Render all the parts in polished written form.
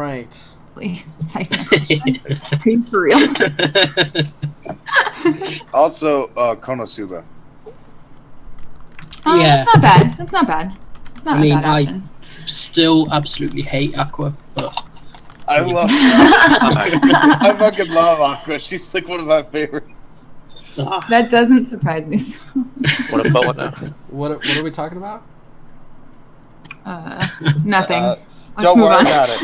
right. Are you for real? Also, Konosuba. That's not bad. That's not bad. It's not a bad option. I still absolutely hate Aqua, but I love I fucking love Aqua. She's like one of my favorites. That doesn't surprise me. What about what now? What are we talking about? Nothing. Don't worry about it.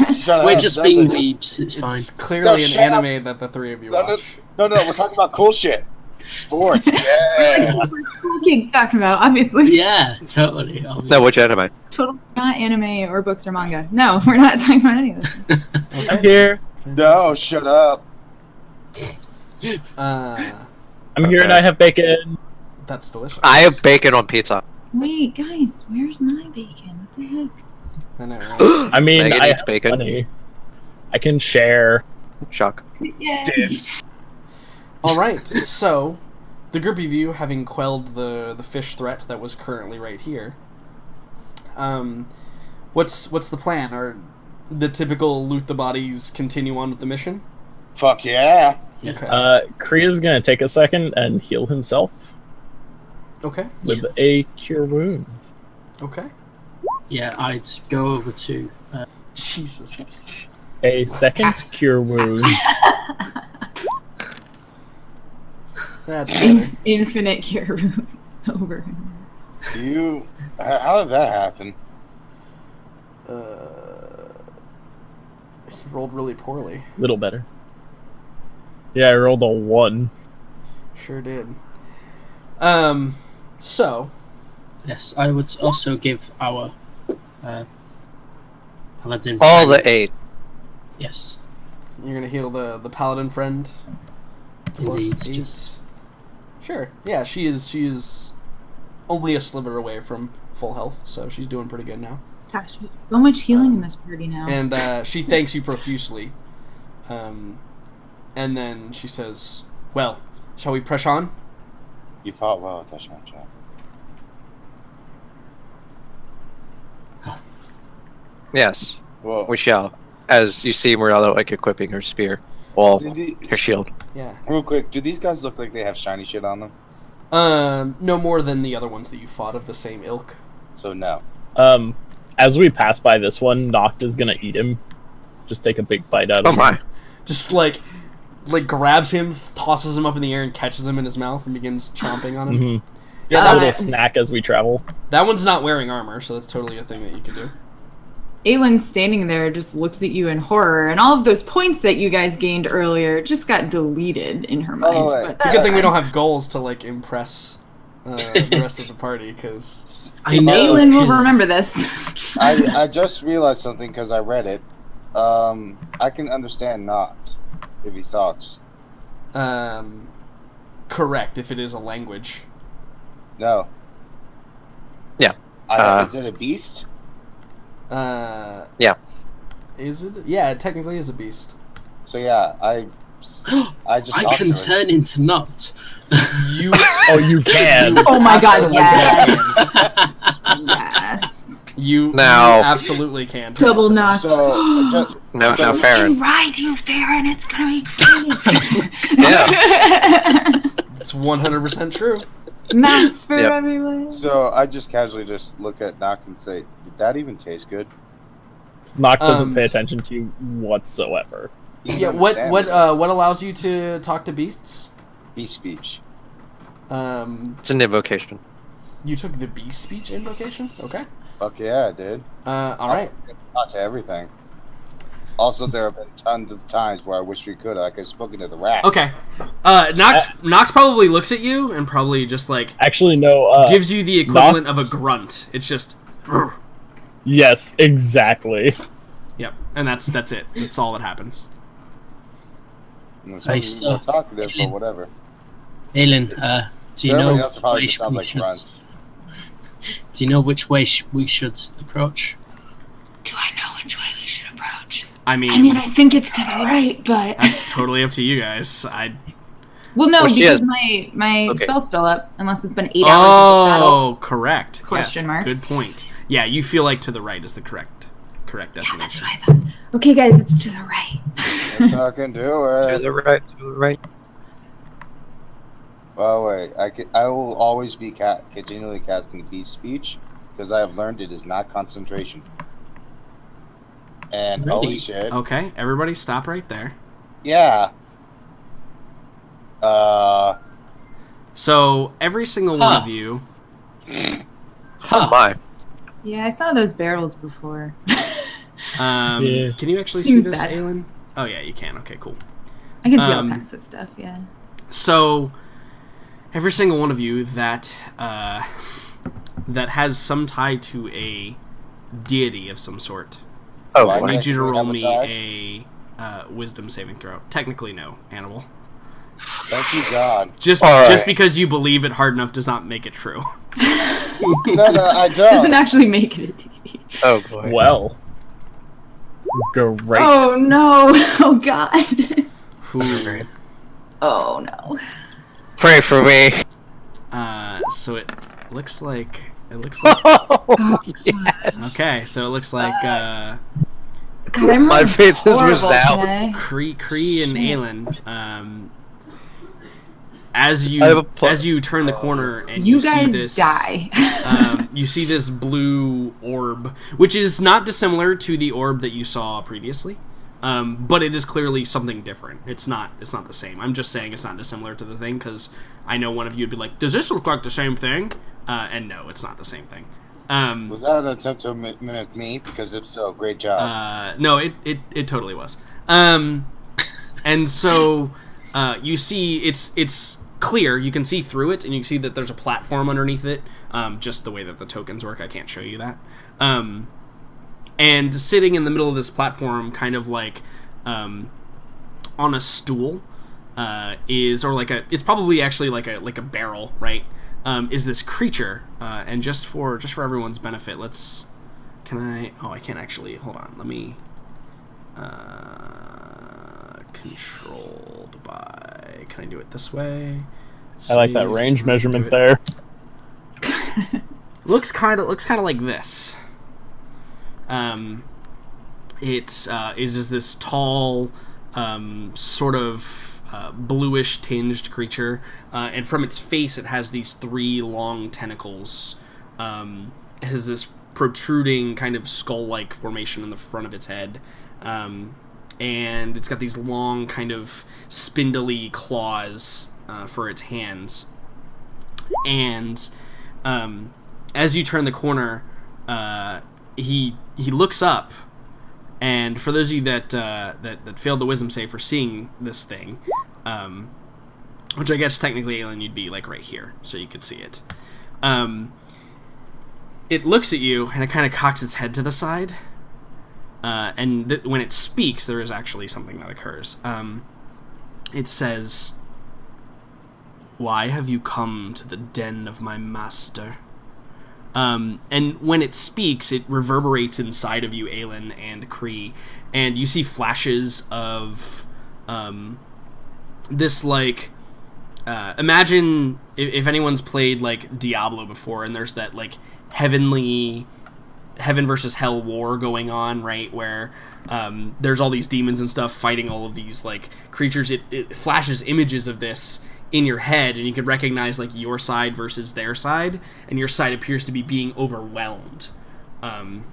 No, shut we're up. just being weebs. It's fine. It's clearly an anime that the three of you watch. No, we're talking about cool shit. Sports, yeah. Cool kids talking about, obviously. Yeah, totally. Obviously. No, which anime? Totally not anime or books or manga. No, we're not talking about any of this. I'm here. No, shut up. I'm here and I have bacon. That's delicious. I have bacon on pizza. Wait, guys, where's my bacon? What the heck? I know, right? I mean, Megan I eats have bacon. plenty. I can share. Shock. Yeah. Alright, so, the group of you, having quelled the fish threat that was currently right here, what's the plan? Are the typical loot the bodies continue on with the mission? Fuck yeah. Okay. Kriya's gonna take a second and heal himself Okay. with a cure wounds. Okay. Yeah, I'd go over to. Jesus. A second cure wounds. That's better. Infinite cure room. Over. How did that happen? He rolled really poorly. Little better. Yeah, I rolled a 1. Sure did. So. Yes, I would also give our paladin. All the 8. Yes. You're gonna heal the paladin friend. Indeed. Plus 8. Just... Sure. Yeah, she is only a sliver away from full health, so she's doing pretty good now. Gosh, there's so much healing in this party now. And she thanks you profusely. And then she says, "Well, shall we press on?" You fought well with that shot. Yes, Well, we shall. As you see Morello like equipping her spear. Well, her shield. Yeah. real quick, do these guys look like they have shiny shit on them? No more than the other ones that you fought of the same ilk. So no. As we pass by this one, Noct is gonna eat him. Just take a big bite out of Oh him. my. Just like grabs him, tosses him up in the air, and catches him in his mouth and begins chomping on him. Mm-hmm. Yeah, A that, little snack as we travel. that one's not wearing armor, so that's totally a thing that you can do. Aelin standing there just looks at you in horror, and all of those points that you guys gained earlier just got deleted in her mind. Oh, but It's a good thing we don't have goals to like impress the rest of the party, because I know. Aelin will 'cause remember this. I just realized something because I read it. I can understand not if he talks. correct if it is a language. No. Yeah. Is it a beast? Yeah. Is it? Yeah, it technically is a beast. So yeah, I just I talked can to her. turn into Not. You. Oh, you can. Oh my god, absolutely yes. can. Yes. You Now- absolutely can. Double knock. So No, So- no, Farron. Ride you, Farron. It's gonna be great. Yeah. It's 100% true. Maths for Yep. everyone. So I just casually just look at Noct and say, "Did that even taste good?" Noct doesn't Um, pay attention to you whatsoever. He Yeah. doesn't What understand what allows you to talk to beasts? beast speech. It's an invocation. You took the beast speech invocation. Okay. Fuck yeah, I did. All right. Not to everything. Also, there have been tons of times where I wish we could. Like I've spoken to the rats. Okay. Nox probably looks at you and probably just like Actually, no. gives you the equivalent of a grunt. It's just. "Brr." Yes, exactly. Yep, and that's it. That's all that happens. Nice, More talkative, but whatever. Aelin, do you So know everybody else probably which just sounds we like should- grunts. Do you know which way we should approach? Do I know which way we should approach? I mean, I think it's to the right, but that's totally up to you guys. well, no, Well, she because has- my Okay. spell's still up, unless it's been 8 hours of this battle. Oh, correct. Question Yes, mark. Good point. Yeah, you feel like to the right is the correct correct Yeah, destination. that's what I thought. Okay, guys, it's to the right. Let's fucking do To it. the right, to the right. By the way, I will always be continually casting beast speech because I have learned it is not concentration. And holy Really? shit. Okay, everybody stop right there. Yeah. So every single one of you. Oh my. Yeah, I saw those barrels before. Yeah. Can you actually Seems see this, bad. Aelin? Oh yeah, you can. Okay, cool. I can see all Um, kinds of stuff, yeah. So every single one of you that that has some tie to a deity of some sort, Oh Why I boy. need you to technically roll have a me tie? a wisdom saving throw. Technically, no, Hannibal. Thank you, God. Just All just right. because you believe it hard enough does not make it true. No, I Doesn't don't. actually make it a TV. Oh boy. Well. Great. Oh no! Oh god! Who? Oh no! Pray for me. So it looks like Oh, okay. So it looks like God, I'm My really faith is horrible resound. today. Kree and Shit. Aelin. As I have a you turn the corner and You you see guys this, die. you see this blue orb, which is not dissimilar to the orb that you saw previously, but it is clearly something different. It's not the same. I'm just saying it's not dissimilar to the thing because I know one of you would be like, "Does this look like the same thing?" And no, it's not the same thing. Was that an attempt to mimic me? Because if so, great job. No, it totally was. And so you see it's clear. You can see through it, and you can see that there's a platform underneath it. Just the way that the tokens work, I can't show you that. And sitting in the middle of this platform, kind of like on a stool, it's probably actually like a barrel, right? Is this creature? And just for everyone's benefit, I can't actually. Hold on. Let me. Controlled by. Can I do it this way? I like that range measurement there. Looks kind of like this. It is this tall, sort of bluish tinged creature, and from its face it has these 3 long tentacles. It has this protruding kind of skull-like formation in the front of its head, and it's got these long kind of spindly claws for its hands. And as you turn the corner, he looks up, and for those of you that failed the wisdom save for seeing this thing, which I guess technically, Aelin, you'd be like right here, so you could see it. It looks at you and it kind of cocks its head to the side, and when it speaks, there is actually something that occurs. It says, "Why have you come to the den of my master?" And when it speaks, it reverberates inside of you, Aelin and Kree, and you see flashes of this, like, imagine if anyone's played like Diablo before, and there's that like heaven versus hell war going on, right, where there's all these demons and stuff fighting all of these like creatures. It flashes images of this in your head, and you can recognize like your side versus their side, and your side appears to be being overwhelmed, and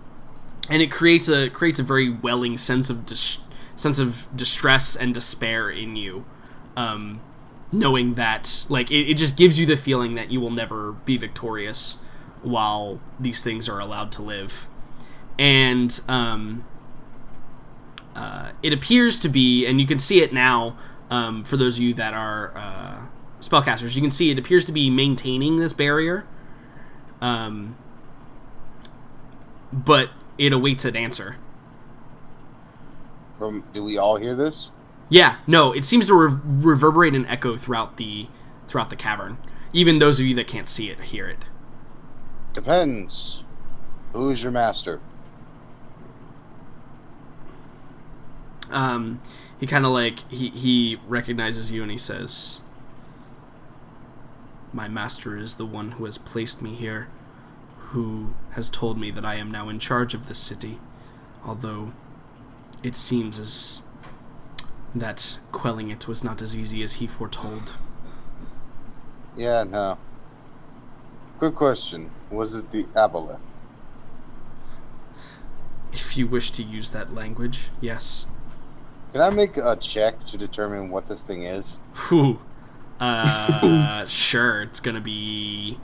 it creates a very welling sense of distress and despair in you, knowing that like it just gives you the feeling that you will never be victorious while these things are allowed to live. And it appears to be, and you can see it now, for those of you that are spellcasters, you can see it appears to be maintaining this barrier, but it awaits an answer. Do we all hear this? Yeah, no, it seems to reverberate and echo throughout the cavern. Even those of you that can't see it hear it. Depends. Who's your master? He kind of like he recognizes you and he says, "My master is the one who has placed me here, who has told me that I am now in charge of this city, Although, it seems as that quelling it was not as easy as he foretold. Yeah, no. Quick question. Was it the aboleth? If you wish to use that language, yes. Can I make a check to determine what this thing is? Whew. Sure, it's gonna be...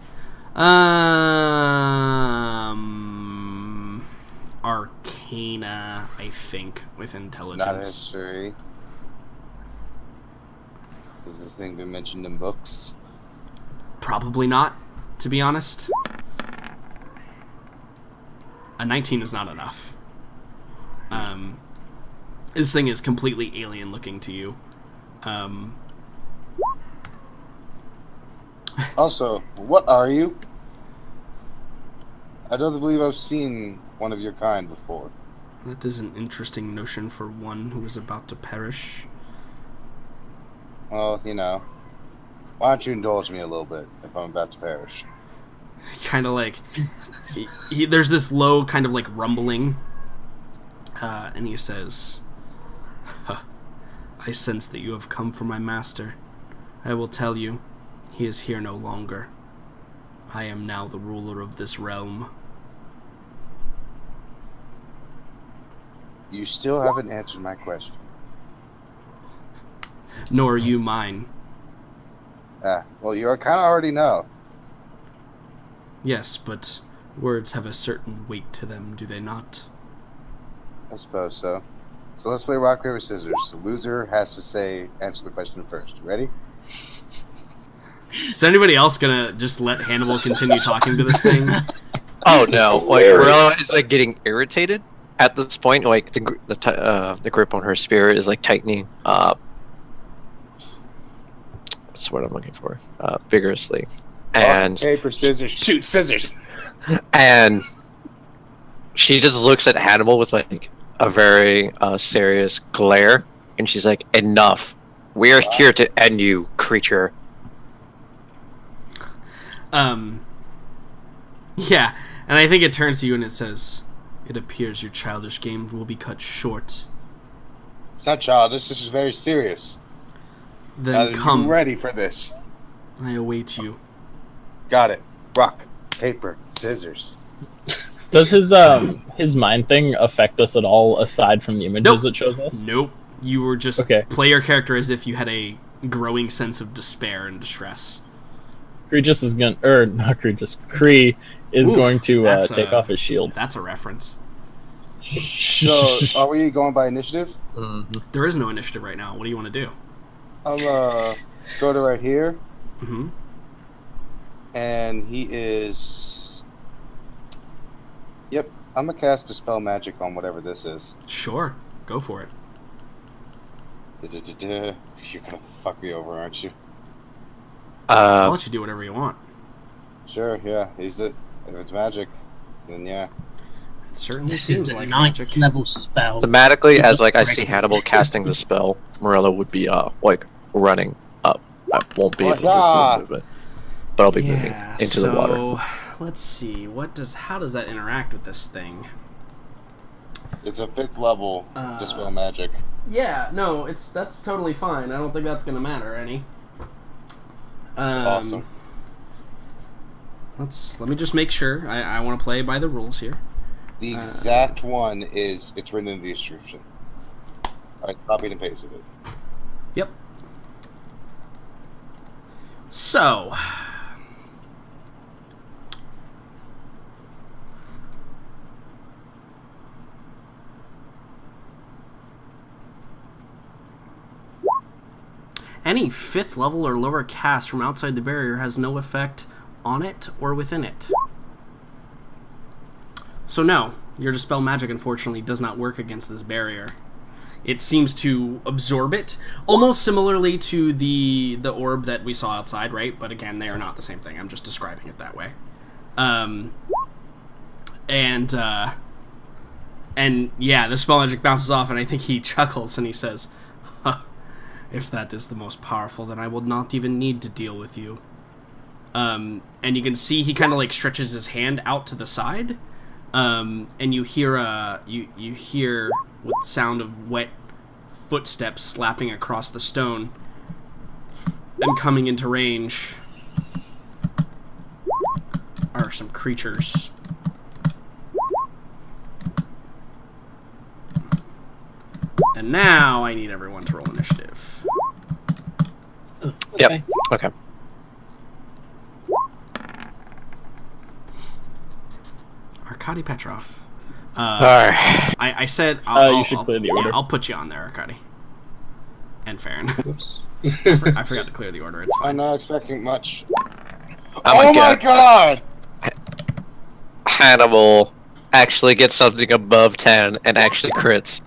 Arcana, I think, with intelligence. Not history. Has this thing been mentioned in books? Probably not, to be honest. A 19 is not enough. This thing is completely alien looking to you. Also, what are you? I don't believe I've seen one of your kind before. That is an interesting notion for one who is about to perish. Well, you know, why don't you indulge me a little bit if I'm about to perish? Kind of like... there's this low kind of like rumbling. And he says, I sense that you have come for my master. I will tell you, he is here no longer. I am now the ruler of this realm. You still haven't answered my question. Nor you mine. Well, you kind of already know. Yes, but words have a certain weight to them, do they not? I suppose so. So let's play rock, paper, scissors. The loser has to answer the question first. Ready? Is anybody else gonna just let Hannibal continue talking to this thing? Oh no! Like Morello is like getting irritated at this point. Like the grip on her spear is like tightening. What's the word I'm looking for? Vigorously, and rock, paper, scissors. Shoot, scissors. And she just looks at Hannibal with like a very serious glare, and she's like, "Enough! We are here to end you, creature." Yeah, and I think it turns to you and it says, it appears your childish game will be cut short. It's not childish. This is very serious. Then come. You ready for this? I await you. Got it. Rock, paper, scissors. Does his mind thing affect us at all aside from the images it shows us? Nope. You were just play your character as if you had a growing sense of despair and distress. Regis is going not Regis. Kree is going to take off his shield. That's a reference. So, are we going by initiative? There is no initiative right now. What do you want to do? I'll go to right here. Mm-hmm. And he is... Yep, I'm going to cast Dispel Magic on whatever this is. Sure. Go for it. You're going to fuck me over, aren't you? I'll let you do whatever you want. Sure, yeah. If it's magic, then yeah. It certainly This seems is a like 9th magic. level spell. Thematically, as like I see Hannibal casting the spell, Morello would be like running up. I won't be able to move it, but I'll be moving into the water. Let's see. How does that interact with this thing? It's a 5th level Dispel Magic. Yeah, no, that's totally fine. I don't think that's gonna matter any. That's awesome. Let me just make sure. I want to play by the rules here. The exact one it's written in the description. I copied and pasted it. Yep. So, any 5th level or lower cast from outside the barrier has no effect on it or within it. So no, your Dispel Magic unfortunately does not work against this barrier. It seems to absorb it, almost similarly to the orb that we saw outside, right? But again, they are not the same thing. I'm just describing it that way. And yeah, the Spell Magic bounces off, and I think he chuckles and he says, huh, if that is the most powerful, then I will not even need to deal with you. And you can see he kind of like stretches his hand out to the side, and you hear you hear with the sound of wet footsteps slapping across the stone, and coming into range are some creatures. And now I need everyone to roll initiative. Oh, okay. Yep. Okay. Arkady Petrov. Alright. I said You should clear the order. Yeah, I'll put you on there, Arkady. And Farron. Whoops. I forgot to clear the order. It's I'm fine. not expecting much. Oh my god! Hannibal actually gets something above 10 and actually crits.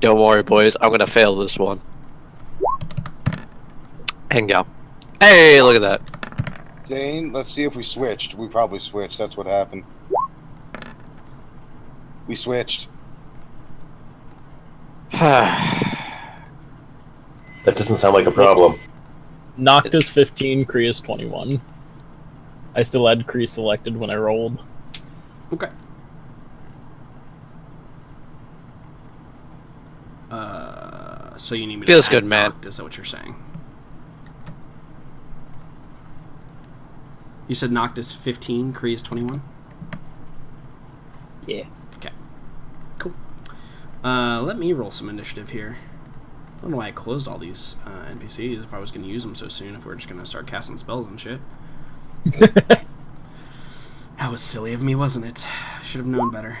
Don't worry, boys. I'm gonna fail this one. And go. Hey, look at that. Dane, let's see if we switched. We probably switched. That's what happened. We switched. That doesn't sound like a problem. Noctis 15, Kriya's 21. I still had Kriya selected when I rolled. Okay. So you need me to Feels add good, man. Noct, is that what you're saying? You said Noctis 15, Kriya's 21? Yeah. Okay. Cool. Let me roll some initiative here. I don't know why I closed all these NPCs if I was going to use them so soon, if we are just going to start casting spells and shit. That was silly of me, wasn't it? I should have known better.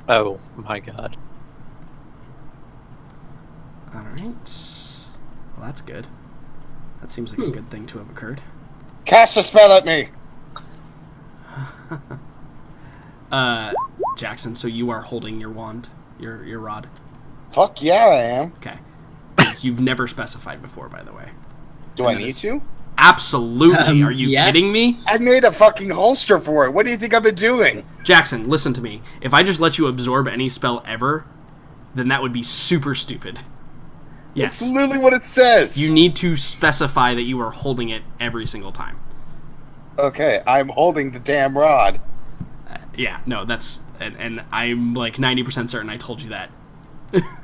Oh my god. Alright. Well, that's good. That seems like a good thing to have occurred. Cast a spell at me! Jackson, so you are holding your wand, your rod. Fuck yeah, I am. Okay. Because you've never specified before, by the way. Do I need to? Absolutely. Are you yes. kidding me? I made a fucking holster for it. What do you think I've been doing? Jackson, listen to me. If I just let you absorb any spell ever, then that would be super stupid. Yes. That's literally what it says. You need to specify that you are holding it every single time. Okay, I'm holding the damn rod. Yeah, no, that's... And I'm like 90% certain I told you that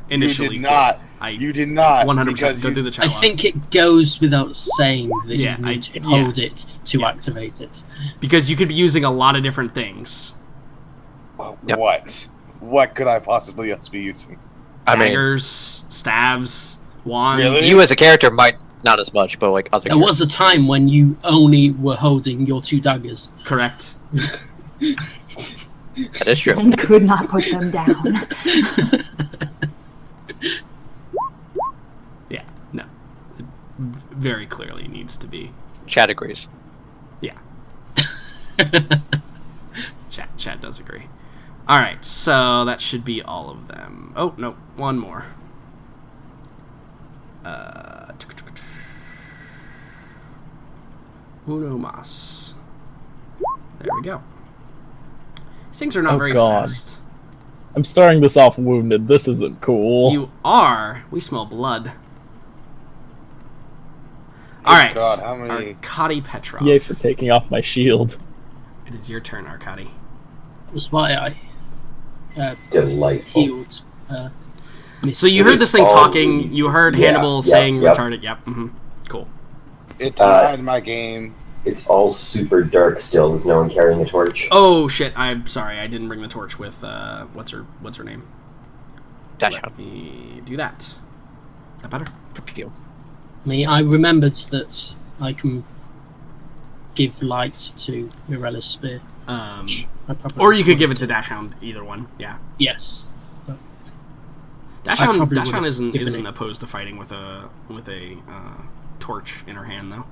initially. You did not. You did not. 100%. Go through the chat I log. think it goes without saying that Yeah, you need to yeah. hold it to Yeah. activate it. Because you could be using a lot of different things. Yep. What? What could I possibly else be using? I mean, Daggers, stabs, wands. Really? you as a character might not as much, but like other There was a time when you only were holding your 2 daggers. Correct. That is true. And could not put them down. Yeah, no. It very clearly needs to be. Chad agrees. Yeah. Chat does agree. Alright, so that should be all of them. Oh, no, one more. Uno mas. There we go. These things are not Oh, very God. fast. I'm starting this off wounded. This isn't cool. You are. We smell blood. Good Alright. God, how many? Arkady Petrov. Yay for taking off my shield. It is your turn, Arkady. That's why I Delightful. healed. So you heard this thing all talking. we- You heard Yeah, Hannibal yep, saying yep. retarded. Yep. Cool. It denied my game. It's all super dark still. There's no one carrying a torch. Oh shit! I'm sorry. I didn't bring the torch with what's her name? Dash Let out. me do that. Is that better? Pew. I remembered that I can give light to Mirella's spear. I probably Or you could give it to Dashhound. Either one. Yeah. Yes. Dashhound probably would've isn't given it. opposed to fighting with a torch in her hand though.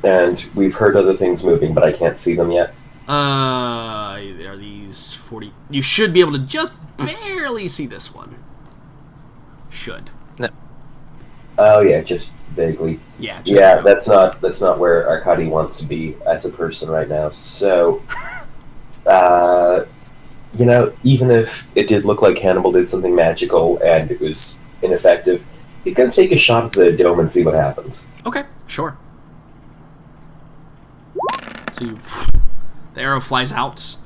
And we've heard other things moving, but I can't see them yet. Are these 40? You should be able to just barely see this one. Should. Oh yeah, just vaguely. Yeah. Just Yeah, barely. that's not where Arkady wants to be as a person right now. So, even if it did look like Hannibal did something magical and it was ineffective, he's gonna take a shot at the dome and see what happens. Okay. Sure. So you The arrow flies out.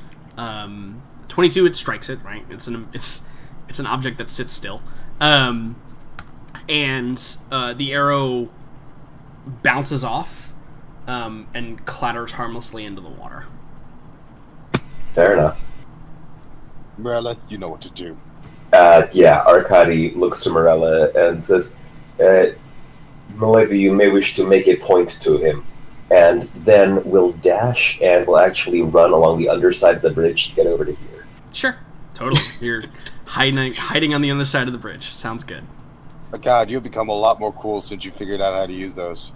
22, it strikes it, right? It's an object that sits still. And the arrow bounces off and clatters harmlessly into the water. Fair enough. Morella, you know what to do. Yeah, Arkady looks to Morella and says, "Maybe you may wish to make a point to him, and then we'll dash and we'll actually run along the underside of the bridge to get over to here." Sure, totally. You're hiding on the other side of the bridge. Sounds good. Oh, God, you've become a lot more cool since you figured out how to use those.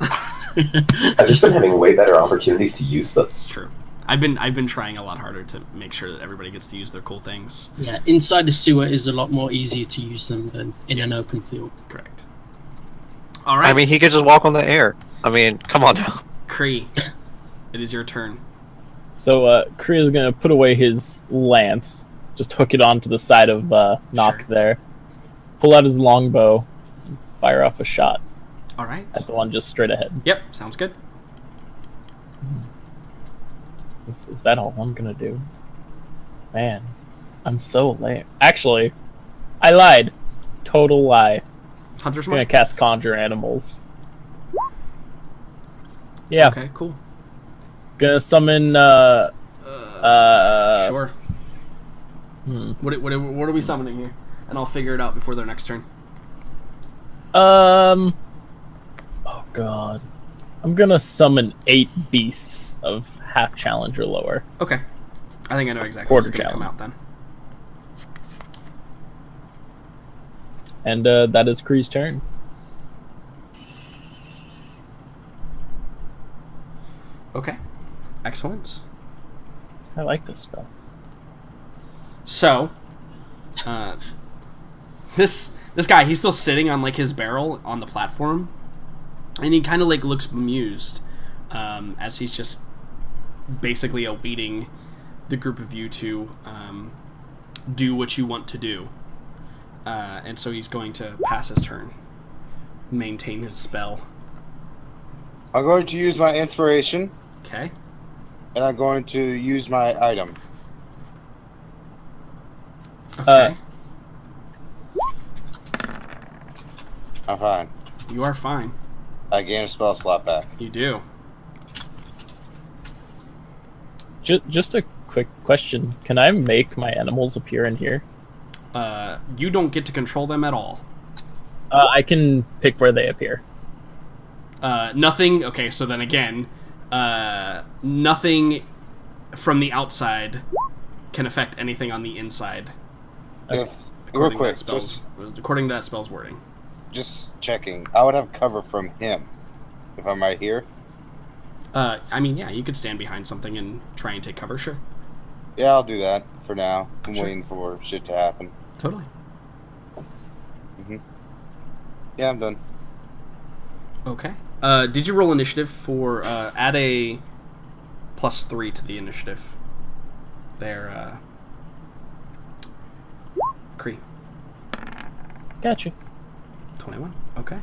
I've just been having way better opportunities to use them. It's true. I've been trying a lot harder to make sure that everybody gets to use their cool things. Yeah, inside the sewer is a lot more easier to use them than in an open field. Correct. All right. I mean, he could just walk on the air. I mean, come on now. Kree, it is your turn. So Kree is gonna put away his lance, just hook it onto the side of Nock there, pull out his longbow, and fire off a shot All right. at the one just straight ahead. Yep, sounds good. Is that all I'm gonna do? Man, I'm so lame. Actually, I lied. Total lie. Hunter's I'm gonna mark. cast Conjure Animals. Yeah, Okay, cool. gonna summon. Sure. Hmm. What are we summoning here? And I'll figure it out before their next turn. Oh god. I'm gonna summon 8 beasts of half challenge or lower. Okay. I think I know exactly Quarter what's going to come challenge. out then. And that is Kree's turn. Okay. Excellent. I like this spell. So, this guy, he's still sitting on like his barrel on the platform, and he kind of like looks bemused as he's just basically awaiting the group of you to do what you want to do. And so he's going to pass his turn, maintain his spell. I'm going to use my inspiration, Okay. and I'm going to use my item. Okay. I'm fine. You are fine. I gain a spell slot back. You do. Just a quick question. Can I make my animals appear in here? You don't get to control them at all. I can pick where they appear. Nothing. Okay, so then again, nothing from the outside can affect anything on the inside. If real According to quick, that spell's, according to that spell's wording. just checking. I would have cover from him if I'm right here. I mean, yeah, you could stand behind something and try and take cover. Sure. Yeah, I'll do that for now. I'm Sure. waiting for shit to happen. Totally. Yeah, I'm done. Okay. Did you roll initiative for add a +3 to the initiative? There, Kree. Gotcha. 21. Okay.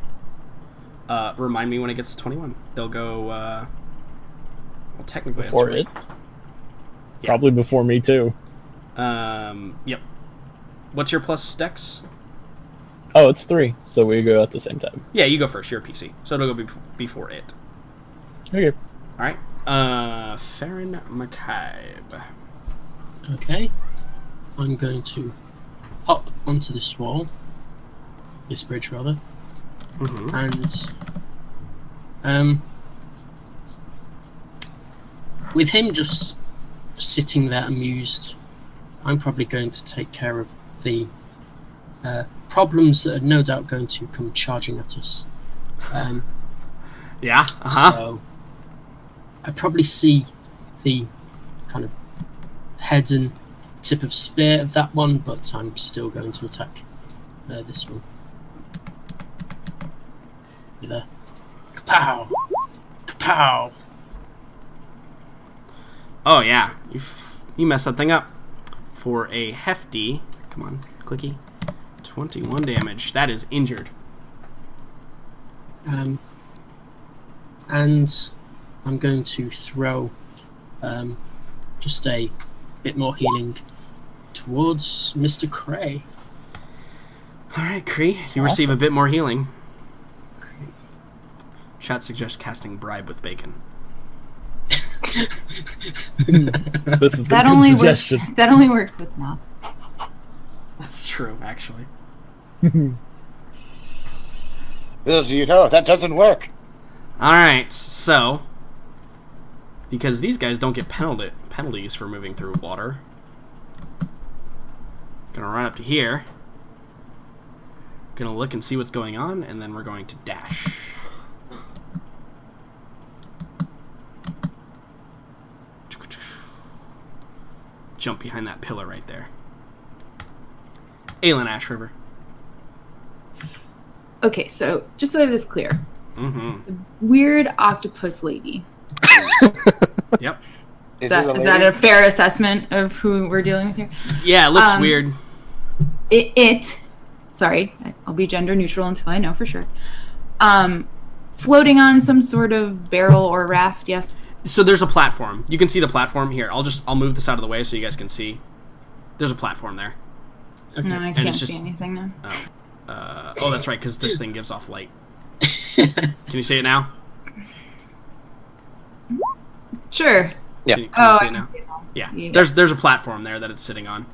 Remind me when it gets to 21. They'll go. Well, technically, Before that's it? right. Yeah. Probably before me too. Yep. What's your plus dex? Oh, it's 3, so we go at the same time. Yeah, you go first. You're a PC, so it'll go before it. Okay. All right. Farron McCabe. Okay. I'm going to hop onto this wall. This bridge, rather. Mm-hmm. And with him just sitting there amused, I'm probably going to take care of the problems that are no doubt going to come charging at us. Yeah. Uh-huh. So I probably see the kind of head and tip of spear of that one, but I'm still going to attack this one. There. Kapow! Kapow! Oh yeah, you messed that thing up for a hefty. Come on, clicky. 21 damage. That is injured. And I'm going to throw just a bit more healing towards Mr. Cray. All right, Kree, you receive a bit more healing. Chat suggests casting Bribe with Bacon. This is That a good only suggestion. works. That only works with Knock. That's true, actually. Little do you know, that doesn't work. All right, so because these guys don't get penalties for moving through water, gonna run up to here. Gonna look and see what's going on, and then we're going to dash. Jump behind that pillar right there. Aelin Ash River. Okay, so just so I have this clear, Mm-hmm. weird octopus lady. Yep. Is Is that a fair assessment of who we're dealing with here? Yeah, it looks weird. Sorry, I'll be gender neutral until I know for sure. Floating on some sort of barrel or raft, yes? So there's a platform. You can see the platform here. I'll move this out of the way so you guys can see. There's a platform there. Okay. No, I can't see anything now. Oh, that's right, because this thing gives off light. Can you see it now? Sure. Yeah. Can you Oh, see I it now? can see it now. Yeah. Yeah. There's a platform there that it's sitting on.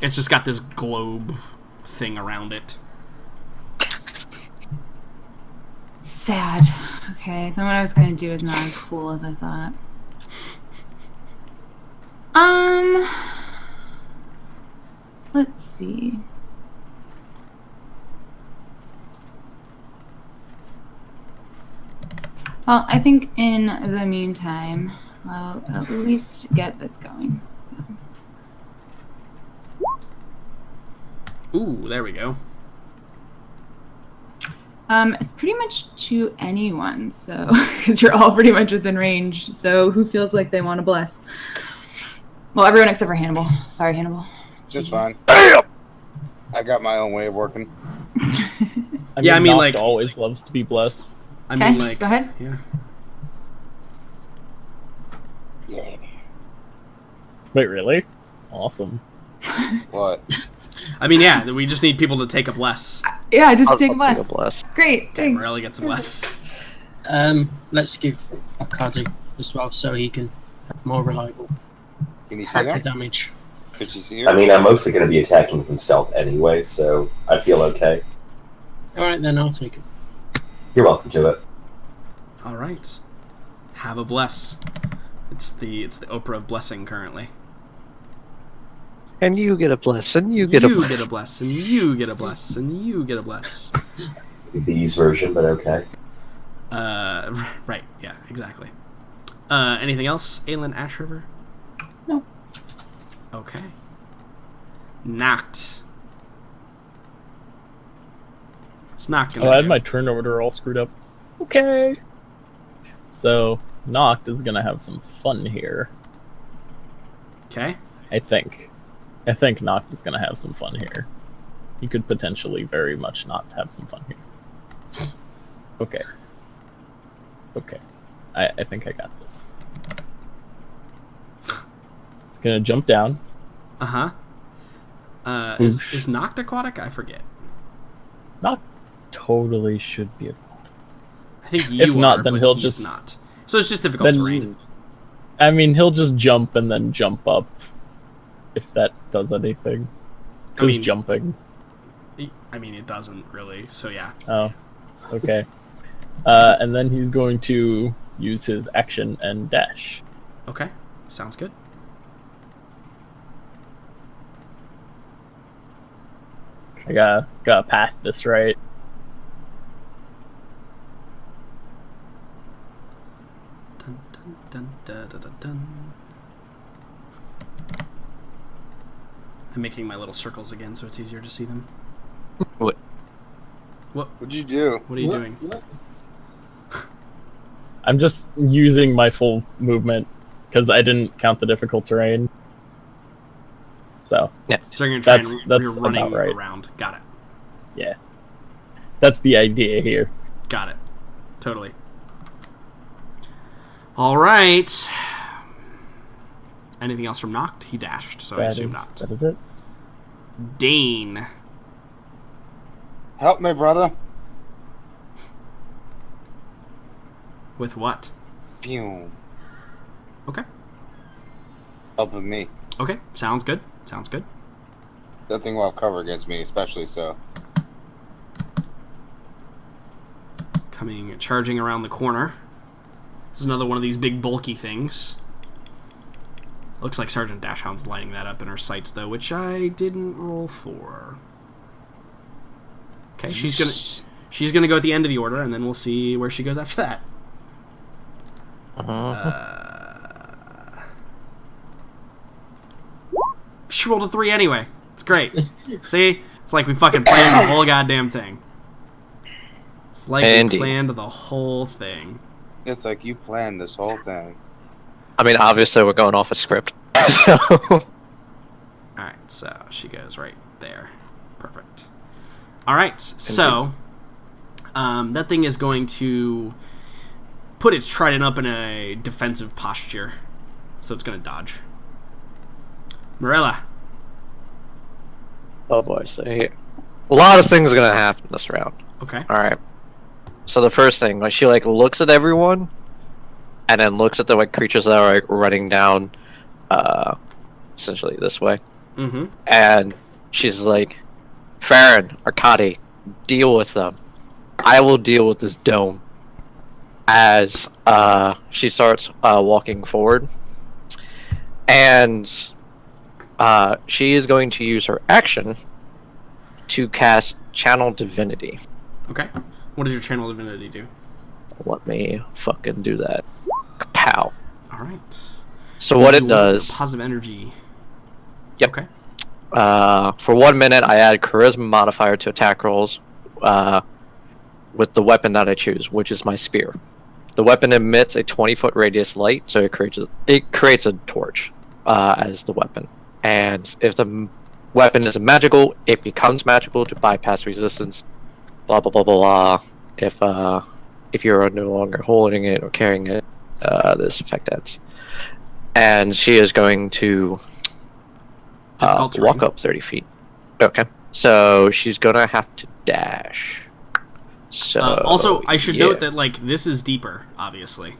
It's just got this globe thing around it. Sad. Okay, then what I was gonna do is not as cool as I thought. Let's see. Well, I think in the meantime, I'll at least get this going. So. Ooh, there we go. It's pretty much to anyone, so because you're all pretty much within range. So who feels like they want to bless? Well, everyone except for Hannibal. Sorry, Hannibal. Just fine. I got my own way of working. I Yeah, I mean, Noct like- always loves to be blessed. I Okay, mean, like, go ahead. yeah. Yeah. Wait, really? Awesome. What? I mean, yeah. We just need people to take a bless. Yeah, just I'll take a take bless. a bless. Great, Okay, thanks. Morelli gets a bless. Let's give Arcadi as well, so he can have more reliable Can you see character her? damage. Could you see her? I mean, I'm mostly going to be attacking from stealth anyway, so I feel okay. All right, then I'll take it. You're welcome to it. All right. Have a bless. It's the Oprah of blessing currently. And you get a bless, and you get a bless. get a bless, and you get a bless, and you get a bless. Bees version, but okay. Right. Yeah. Exactly. Anything else, Aelin Ash River? No. Okay. Knocked. It's not gonna. Oh, I had do. my turn order all screwed up. Okay. So, Noct is gonna have some fun here. Okay. I think Noct is gonna have some fun here. He could potentially very much not have some fun here. Okay. Okay. I think I got this. It's gonna jump down. Uh-huh. Is Noct aquatic? I forget. Noct totally should be a I think you If not, are, then but he'll he's just- not. So it's just difficult then terrain. I mean, he'll just jump and then jump up, if that does anything. I Who's mean- jumping? I mean, it doesn't really. So yeah. Oh, okay. And then he's going to use his action and dash. Okay. Sounds good. I gotta path this right. Dun, dun, dun, dun, dun, dun, dun. I'm making my little circles again so it's easier to see them. What? What'd you do? What are you doing? I'm just using my full movement because I didn't count the difficult terrain. So So you're gonna try That's- and that's you're running about right. around. Got it. yeah, that's the idea here. Got it. Totally. All right. Anything else from Noct? He dashed, so I That assume is, not. that is it. Dane. Help me, brother. With what? Pew. Okay. Helping me. Okay, sounds good. Sounds good. That thing will have cover against me, especially so. Charging around the corner. This is another one of these big bulky things. Looks like Sergeant Dashhound's lining that up in her sights, though, which I didn't roll for. Okay, she's gonna go at the end of the order, and then we'll see where she goes after that. She rolled a 3 anyway. It's great. See? It's like we fucking planned the whole goddamn thing. It's like we planned the whole thing. It's like you planned this whole thing. I mean, obviously we're going off a script. So. Alright, so she goes right there. Perfect. Alright, so that thing is going to put its trident up in a defensive posture. So it's going to dodge. Morella. Oh boy, so here. A lot of things are going to happen this round. Okay. Alright. So the first thing, like, she like looks at everyone, and then looks at the like creatures that are like running down, essentially this way. Mm-hmm. And she's like, Farron, Arkady, deal with them. I will deal with this dome. As she starts walking forward, and she is going to use her action to cast Channel Divinity. Okay. What does your Channel Divinity do? Let me fucking do that. Kapow. Alright. So what it does... Positive energy. Yep. Okay. For 1 minute, I add Charisma modifier to attack rolls with the weapon that I choose, which is my spear. The weapon emits a 20-foot radius light, so it creates a torch as the weapon. And if the weapon is magical, it becomes magical to bypass resistance. Blah blah blah blah blah. If you're no longer holding it or carrying it, this effect ends. And she is going to walk up 30 feet. Okay. So she's gonna have to dash. So also, I should note that like this is deeper, obviously.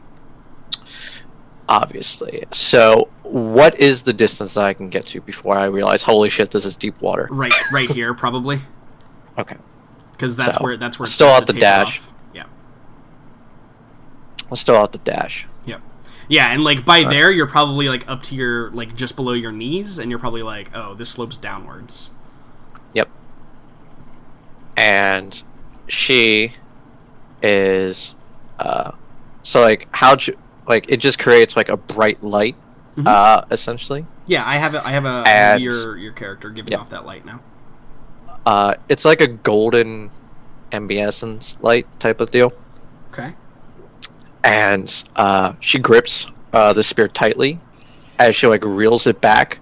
Obviously. So what is the distance that I can get to before I realize, holy shit, this is deep water? Right here, probably. Okay. Because that's where still out the dash. Off. Yeah. I'll still out the dash. Yep. Yeah, and like by there, you're probably like up to your like just below your knees, and you're probably like, oh, this slopes downwards. Yep. And she is so like it just creates like a bright light, essentially. Yeah, I have your character giving off that light now. It's like a golden ambient light type of deal. Okay. And she grips the spear tightly as she like reels it back,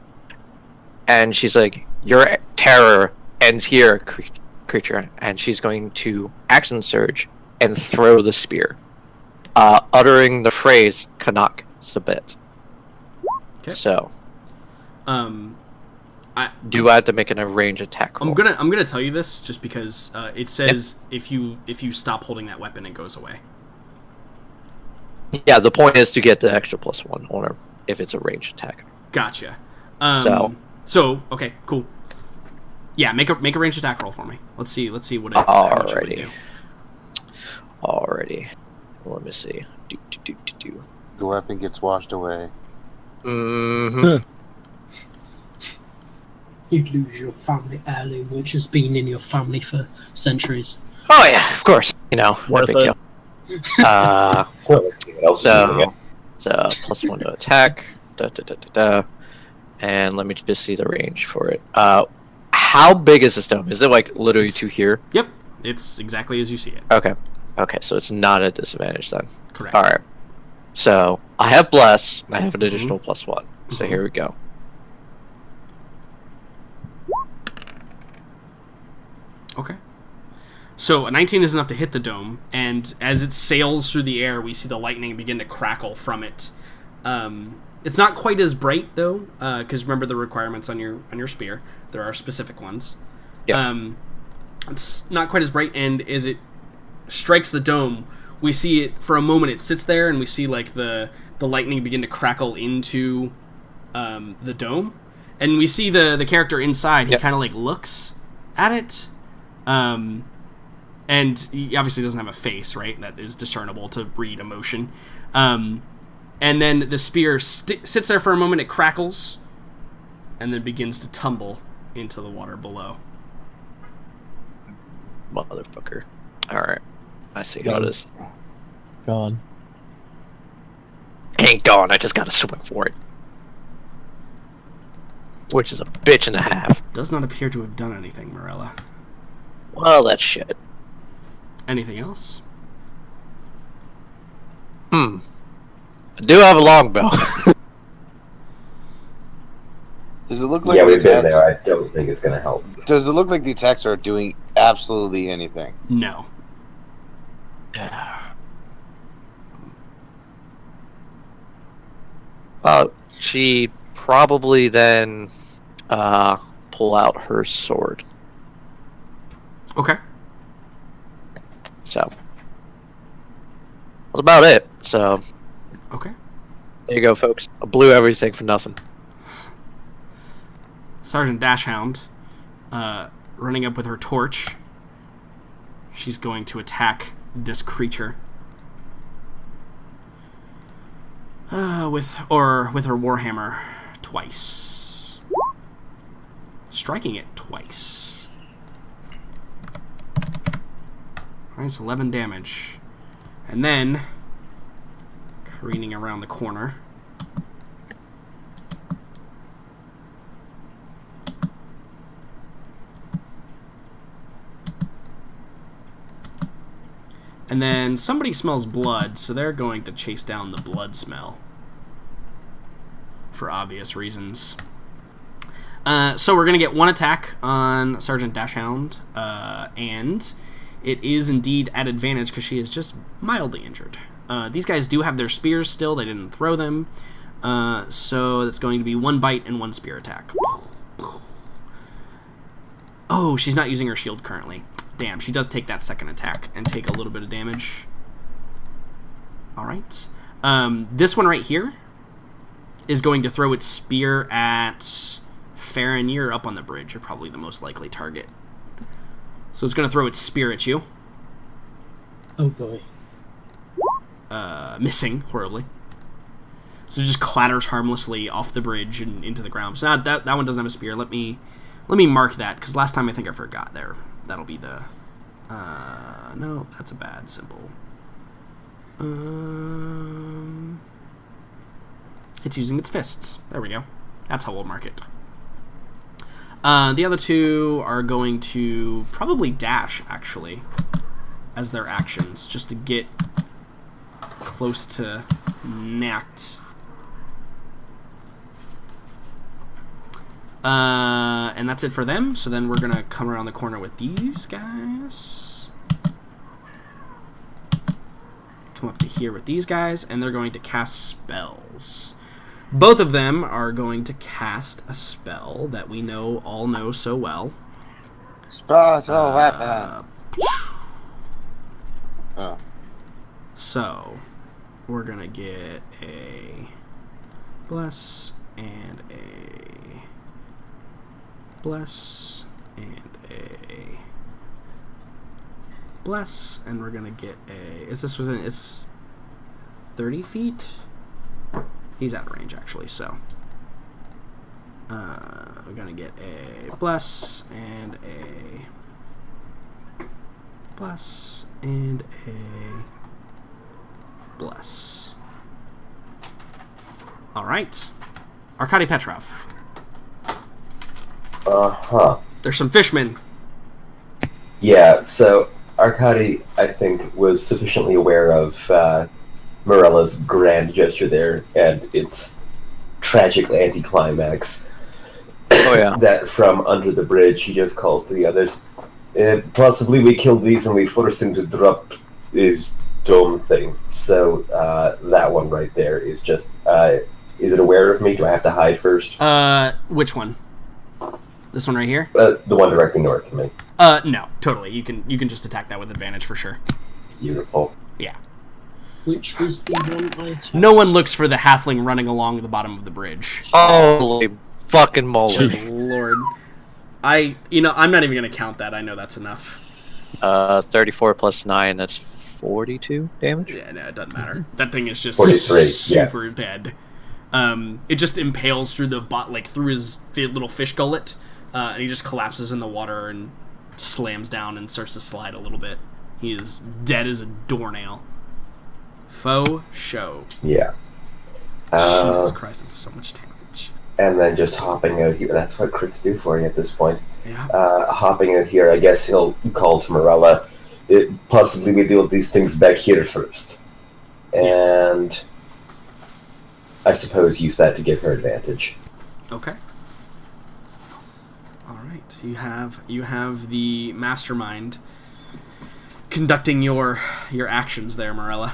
and she's like, "Your terror ends here, creature." And she's going to action surge and throw the spear, uttering the phrase "Kanak Sabit." Okay. So, do I have to make a range attack roll? I'm gonna tell you this just because it says if you stop holding that weapon, it goes away. Yeah, the point is to get the extra +1 on her if it's a ranged attack. Gotcha. So okay, cool. Yeah, make a ranged attack roll for me. Let's see what it how much it would do. Alrighty. Let me see. The weapon gets washed away. Mm-hmm. You'd lose your family heirloom, which has been in your family for centuries. Oh yeah, of course. You know, no big deal. It's not like anyone else is using it. So +1 to attack. And let me just see the range for it. How big is this dome? Is it like literally to here? Yep, it's exactly as you see it. Okay. Okay, so it's not a disadvantage then. Correct. All right. So I have bless, and I have an additional +1. So here we go. Okay. So a 19 is enough to hit the dome, and as it sails through the air, we see the lightning begin to crackle from it. It's not quite as bright though, because remember the requirements on your spear. There are specific ones. Yeah. It's not quite as bright, and as it strikes the dome, we see it for a moment. It sits there, and we see like the lightning begin to crackle into the dome, and we see the character inside. He kind of like looks at it, and he obviously doesn't have a face, right? That is discernible to read emotion. And then the spear sits there for a moment. It crackles, and then begins to tumble into the water below. Motherfucker. Alright. I see how it is. Gone. Ain't gone, I just gotta swim for it. Which is a bitch and a half. Does not appear to have done anything, Morella. Well, that's shit. Anything else? I do have a longbow. Does it look like Yeah, the we've been attacks, there. I don't think it's gonna help. Does it look like the attacks are doing absolutely anything? No. She probably then pull out her sword. Okay. So that's about it. So Okay. there you go, folks. I blew everything for nothing. Sergeant Dashhound, running up with her torch. She's going to attack this creature. With her warhammer twice. Striking it twice. Alright, it's 11 damage. And then, careening around the corner. And then somebody smells blood, so they're going to chase down the blood smell. For obvious reasons. So we're going to get one attack on Sergeant Dashhound, and it is indeed at advantage because she is just mildly injured. These guys do have their spears still, they didn't throw them, so that's going to be one bite and one spear attack. Oh, she's not using her shield currently. Damn, she does take that second attack and take a little bit of damage. Alright. This one right here is going to throw its spear at Farron. You're up on the bridge. You're probably the most likely target. So it's going to throw its spear at you. Oh boy. Missing horribly. So it just clatters harmlessly off the bridge and into the ground. So that one doesn't have a spear. Let me mark that, because last time I think I forgot there. That'll be the... no, that's a bad symbol. It's using its fists. There we go. That's how we'll mark it. The other two are going to probably dash, actually, as their actions, just to get close to Nact. And that's it for them. So then we're going to come around the corner with these guys. Come up to here with these guys, and they're going to cast spells. Both of them are going to cast a spell that we all know so well. Spiritual weapon. So, we're going to get a bless and a bless and a bless, and we're gonna get a... Is this within... It's 30 feet? He's out of range, actually, so... we're gonna get a bless and a bless and a bless. Alright. Arkady Petrov. There's some fishmen. Yeah, so Arkady, I think, was sufficiently aware of Morella's grand gesture there and its tragic anticlimax. Oh, yeah. That from under the bridge, he just calls to the others. Possibly we killed these and we forced him to drop his dome thing. So that one right there is just Is it aware of me? Do I have to hide first? Which one? This one right here? The one directly north of me. No, totally. You can just attack that with advantage for sure. Beautiful. Yeah. Which was the one I attacked? No one looks for the halfling running along the bottom of the bridge. Holy fucking moly. Lord. I'm not even gonna count that. I know that's enough. 34 plus 9, that's 42 damage? Yeah, no, it doesn't matter. That thing is just 43, super dead. It just impales through through his little fish gullet, and he just collapses in the water and slams down and starts to slide a little bit. He is dead as a doornail. Faux show. Yeah. Jesus Christ, that's so much damage. And then just hopping out here. That's what crits do for you at this point. Yeah. Hopping out here, I guess he'll call to Morella. Possibly we deal with these things back here first. And I suppose use that to give her advantage. Okay. All right. You have the mastermind conducting your actions there, Morella.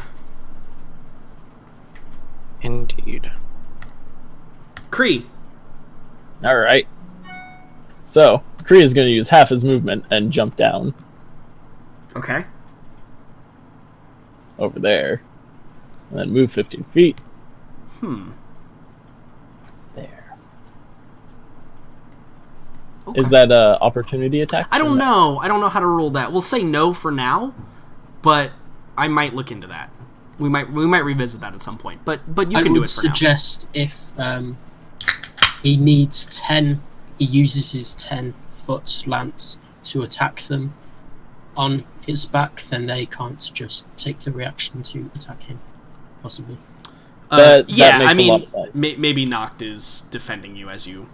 Indeed. Kree. Alright. So, Kree is going to use half his movement and jump down Okay. over there. And then move 15 feet. There. Okay. Is that a opportunity attack? I don't know. I don't know how to rule that. We'll say no for now, but I might look into that. We might revisit that at some point. But you can do it for now. I would suggest if he needs 10, he uses his 10-foot lance to attack them on his back, then they can't just take the reaction to attack him, possibly. That yeah, makes I mean, a lot of sense. maybe Noct is defending you as you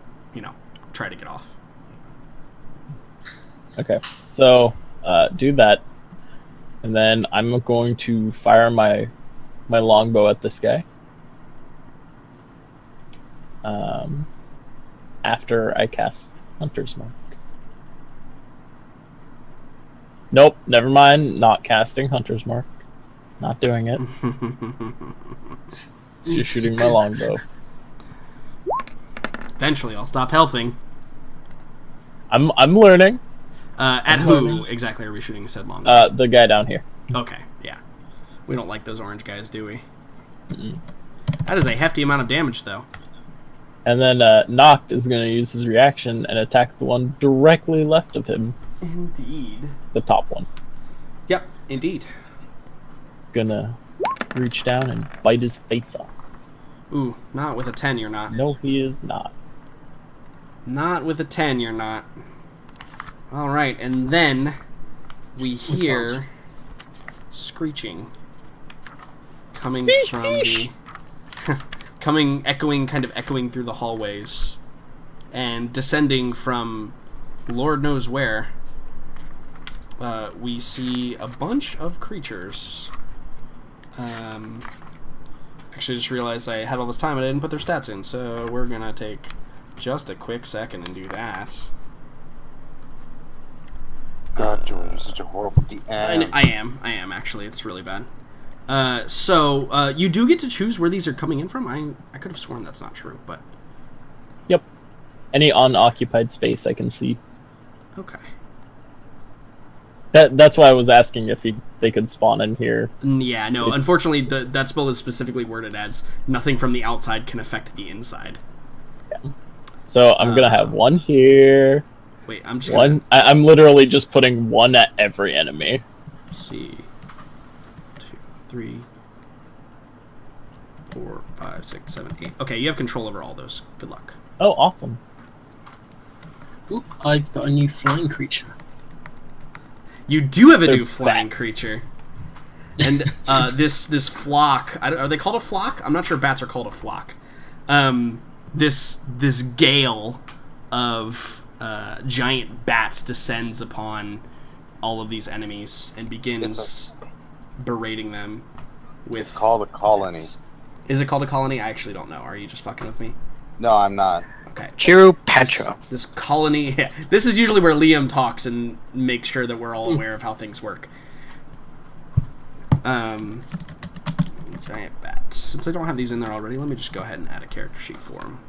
try to get off. Okay, so do that, and then I'm going to fire my longbow at this guy. After I cast Hunter's Mark. Nope, never mind. Not casting Hunter's Mark. Not doing it. Just shooting my longbow. Eventually, I'll stop helping. I'm learning. At who exactly are we shooting said longbow? The guy down here. Okay, yeah. We don't like those orange guys, do we? That is a hefty amount of damage, though. And then Noct is going to use his reaction and attack the one directly left of him. Indeed. The top one. Yep, indeed. Gonna reach down and bite his face off. Ooh, not with a 10, you're not. No, he is not. Not with a 10, you're not. Alright, and then we hear screeching coming from the... echoing through the hallways, and descending from Lord knows where. We see a bunch of creatures. Actually, just realized I had all this time and I didn't put their stats in, so we're gonna take just a quick second and do that. God, Jordan, you're such a horrible DM. I am actually. It's really bad. So you do get to choose where these are coming in from. I could have sworn that's not true, but Yep. Any unoccupied space I can see. okay. That's why I was asking if they could spawn in here. Yeah, no. Unfortunately, that spell is specifically worded as nothing from the outside can affect the inside. Yeah. So I'm gonna have one here. Wait, I'm just one. I'm literally just putting one at every enemy. See. 2, 3, 4, 5, 6, 7, 8. Okay, you have control over all those. Good luck. Oh, awesome. Oop, I've got a new flying creature. You do have a new There's flying bats. creature. And this flock, are they called a flock? I'm not sure bats are called a flock. This gale of giant bats descends upon all of these enemies and begins berating them with... It's called a colony. attacks. Is it called a colony? I actually don't know. Are you just fucking with me? No, I'm not. Okay. Chiru Petra. This colony... Yeah, this is usually where Liam talks and makes sure that we're all aware of how things work. Giant bat. since I don't have these in there already, let me just go ahead and add a character sheet for him.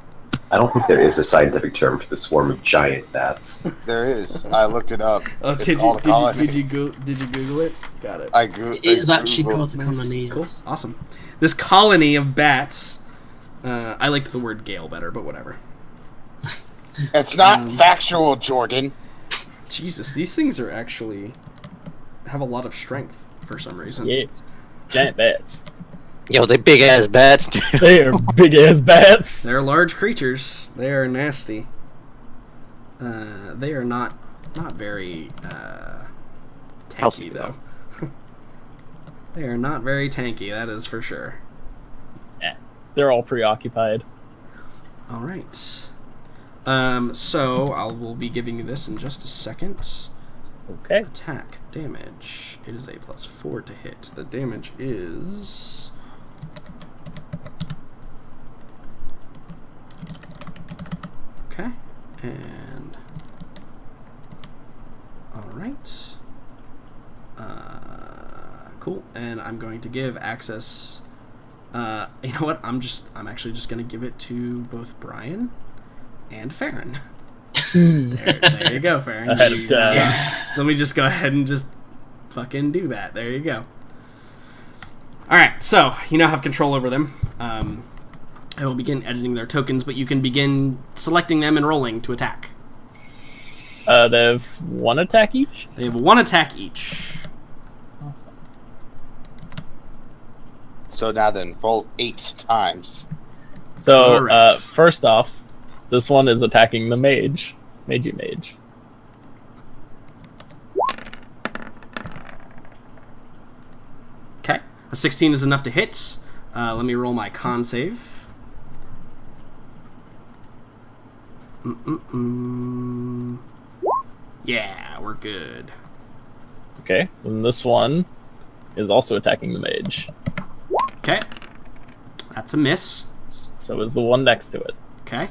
I don't think there is a scientific term for the swarm of giant bats. There is. I looked it up. Oh, It's did called a colony. you Google it? Got it. It is actually Googled- called a colony. Cool. yes. Awesome. This colony of bats. I liked the word Gale better, but whatever. It's not factual, Jordan. Jesus, these things are actually have a lot of strength for some reason. Yeah. Giant bats. Yo, they big ass bats. They are big ass bats. They're large creatures. They are nasty. They are not very Healthy, tanky though. They are not very tanky. That is for sure. They're all preoccupied. All right. So I will be giving you this in just a second. Okay. Attack damage. It is a +4 to hit. The damage is. Okay. And. All right. Cool. And I'm going to give access. You know what? I'm actually just going to give it to both Brian and Farron. There you go, Farron. Ahead of time. Let me just go ahead and just fucking do that. There you go. Alright, so you now have control over them. I will begin editing their tokens, but you can begin selecting them and rolling to attack. They have 1 attack each? They have 1 attack each. Awesome. So now then, roll 8 times. So, Alright. first off, this one is attacking the mage. Magey mage. Okay. A 16 is enough to hit. Let me roll my con save. Yeah, we're good. Okay. And this one is also attacking the mage. Okay. That's a miss. So is the one next to it. Okay.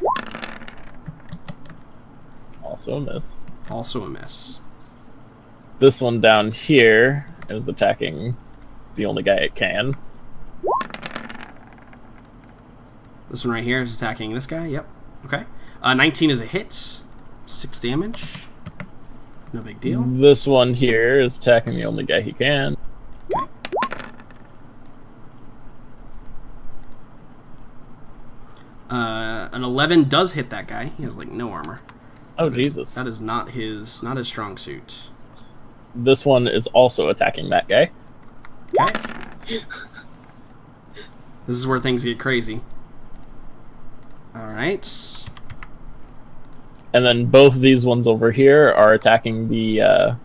Also a miss. Also a miss. This one down here is attacking the only guy it can. This one right here is attacking this guy. Yep. Okay. 19 is a hit. 6 damage. No big deal. This one here is attacking the only guy he can. Okay. An 11 does hit that guy. He has like no armor. Oh, Jesus. That is not his strong suit. This one is also attacking that guy. Okay. This is where things get crazy. All right. And then both of these ones over here are attacking the The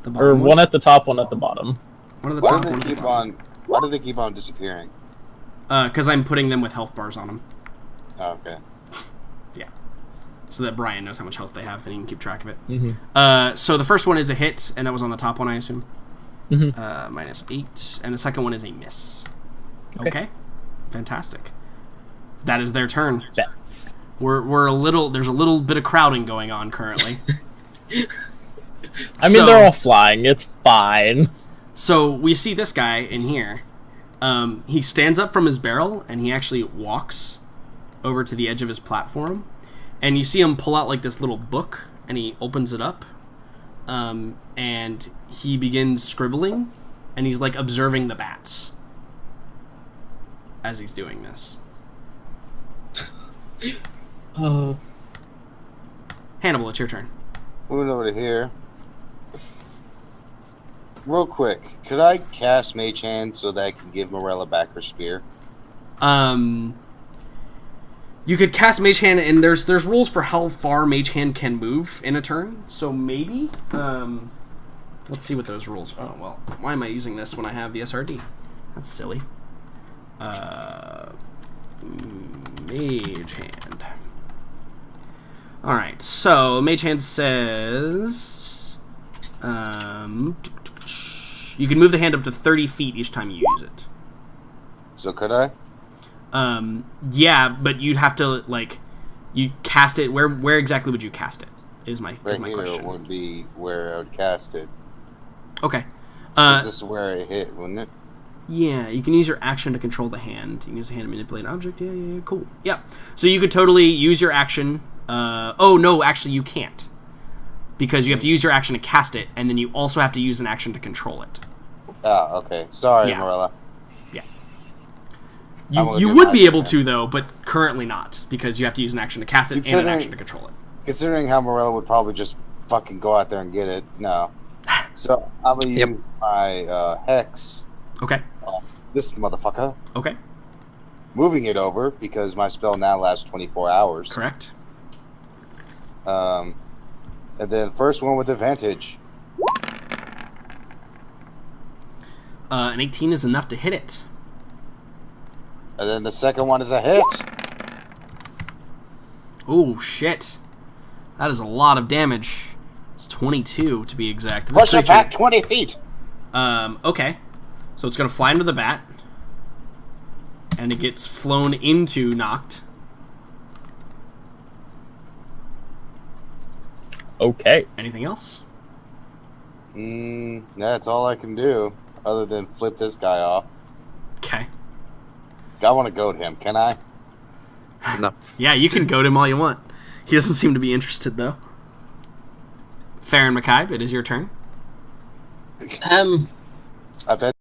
or bottom one at the top, one at the bottom. One of the Why top, do one they at the keep bottom. on? Why do they keep on disappearing? Because I'm putting them with health bars on them. Oh, okay. So that Brian knows how much health they have and he can keep track of it. Mm-hmm. So the first one is a hit, and that was on the top one, I assume. Mhm. -8, and the second one is a miss. Okay. Okay. Fantastic. That is their turn. Bats. We're a little. There's a little bit of crowding going on currently. I mean, they're all flying. It's fine. So we see this guy in here. He stands up from his barrel and he actually walks over to the edge of his platform, and you see him pull out like this little book, and he opens it up, and he begins scribbling, and he's like observing the bats as he's doing this. Hannibal, it's your turn. Moving over to here. Real quick, could I cast Mage Hand so that I can give Morella back her spear? You could cast Mage Hand, and there's rules for how far Mage Hand can move in a turn. So maybe, let's see what those rules. Oh well, why am I using this when I have the SRD? That's silly. Mage Hand. All right, so Mage Hand says, you can move the hand up to 30 feet each time you use it. So could I? Yeah, but you'd have to like, you cast it. Where exactly would you cast it? Is my Right my here question. would be where I would cast it. Okay. 'Cause this is where it hit, wouldn't it? Yeah, you can use your action to control the hand. You can use the hand to manipulate an object. Yeah, cool. Yeah. So you could totally use your action. Oh, no, actually you can't. Because you have to use your action to cast it, and then you also have to use an action to control it. Oh, okay. Sorry, Yeah. Morella. Yeah. I'm gonna You do would my be turn able then. to, though, but currently not. Because you have to use an action to cast it and an Considering- action to control it. Considering how Morella would probably just fucking go out there and get it, no. So I'm gonna Yep. use my hex. Okay. This motherfucker. Okay. Moving it over because my spell now lasts 24 hours. Correct. And then first one with advantage. An 18 is enough to hit it. And then the second one is a hit. Oh, shit. That is a lot of damage. It's 22 to be exact. This Push it creature- back 20 feet. Okay. So it's going to fly into the bat. And it gets flown into Noct. Okay. Anything else? That's all I can do, other than flip this guy off. Okay. I want to goad him, can I? No. Yeah, you can goad him all you want. He doesn't seem to be interested, though. Farron Mackay, it is your turn. I bet